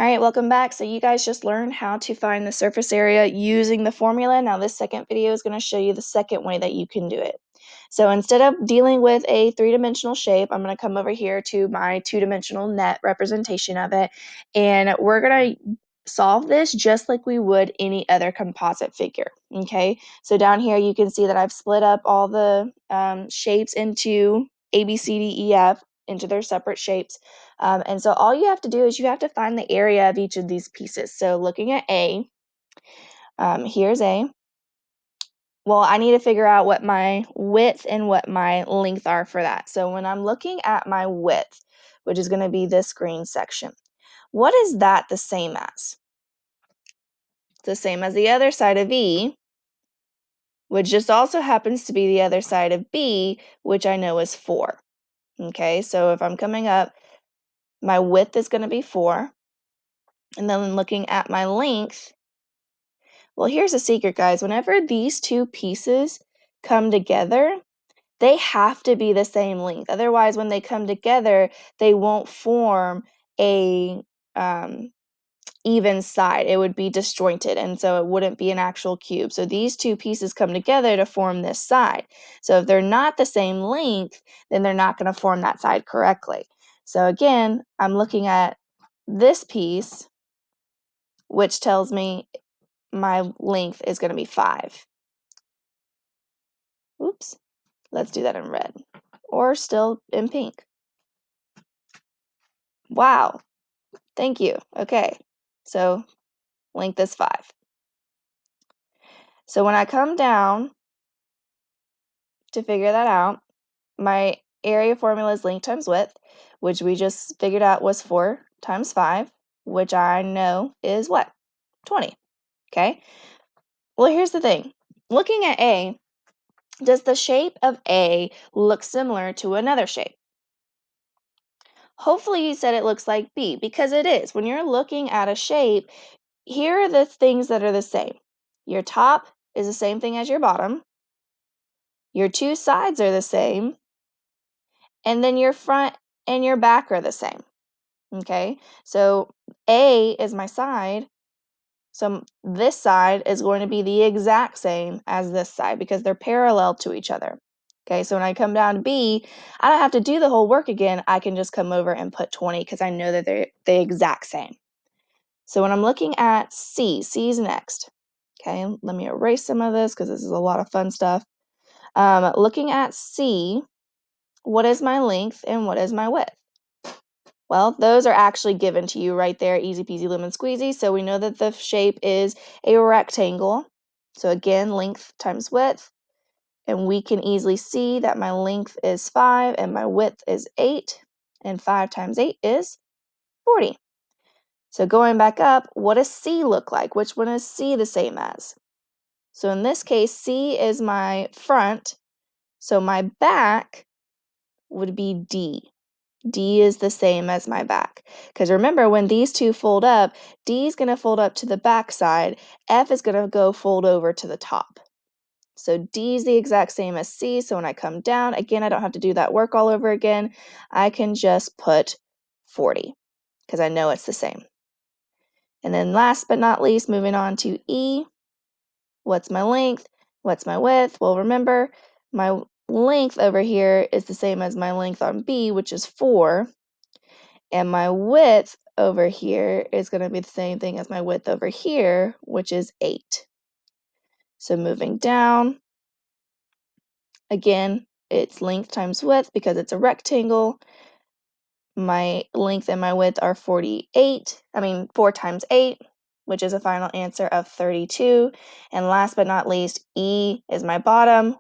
All right, welcome back. So you guys just learned how to find the surface area using the formula. Now this second video is going to show you the second way that you can do it. So instead of dealing with a three-dimensional shape, I'm going to come over here to my two-dimensional net representation of it, and we're going to solve this just like we would any other composite figure, okay? So down here you can see that I've split up all the shapes into A, B, C, D, E, F, into their separate shapes. And so all you have to do is you have to find the area of each of these pieces. So looking at A, here's A. Well, I need to figure out what my width and what my length are for that. So when I'm looking at my width, which is going to be this green section, what is that the same as? It's the same as the other side of E, which just also happens to be the other side of B, which I know is 4. Okay, so if I'm coming up, my width is going to be 4. And then looking at my length, well, here's a secret, guys. Whenever these two pieces come together, they have to be the same length. Otherwise, when they come together, they won't form a even side. It would be disjointed, and so it wouldn't be an actual cube. So these two pieces come together to form this side. So if they're not the same length, then they're not going to form that side correctly. So again, I'm looking at this piece, which tells me my length is going to be 5. Oops, let's do that in red, or still in pink. Wow, thank you. Okay, so length is 5. So when I come down to figure that out, my area formula is length times width, which we just figured out was 4 times 5, which I know is what? 20. Okay, well, here's the thing. Looking at A, does the shape of A look similar to another shape? Hopefully you said it looks like B, because it is. When you're looking at a shape, here are the things that are the same. Your top is the same thing as your bottom. Your two sides are the same. And then your front and your back are the same. Okay, so A is my side. So this side is going to be the exact same as this side because they're parallel to each other. Okay, so when I come down to B, I don't have to do the whole work again. I can just come over and put 20 because I know that they're the exact same. So when I'm looking at C, C's next. Okay, let me erase some of this because this is a lot of fun stuff. Looking at C, what is my length and what is my width? Well, those are actually given to you right there, easy peasy lemon squeezy. So we know that the shape is a rectangle. So again, length times width. And we can easily see that my length is 5 and my width is 8. And 5 times 8 is 40. So going back up, what does C look like? Which one is C the same as? So in this case, C is my front. So my back would be D. D is the same as my back. Because remember, when these two fold up, D is going to fold up to the back side. F is going to go fold over to the top. So D is the exact same as C. So when I come down, again, I don't have to do that work all over again. I can just put 40 because I know it's the same. And then last but not least, moving on to E. What's my length? What's my width? Well, remember, my length over here is the same as my length on B, which is 4. And my width over here is going to be the same thing as my width over here, which is 8. So moving down, again, it's length times width because it's a rectangle. My length and my width are 4 times 8, which is a final answer of 32. And last but not least, E is my bottom,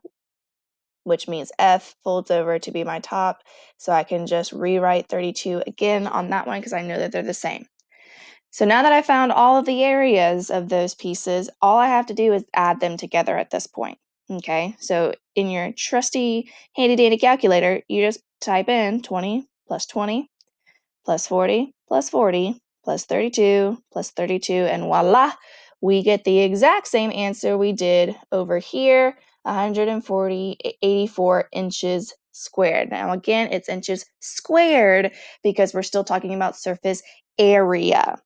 which means F folds over to be my top. So I can just rewrite 32 again on that one because I know that they're the same. So now that I found all of the areas of those pieces, all I have to do is add them together at this point. Okay, so in your trusty handy dandy calculator, you just type in 20 plus 20 plus 40 plus 40 plus 32 plus 32, and voila, we get the exact same answer we did over here, 84 inches squared. Now again, it's inches squared because we're still talking about surface area.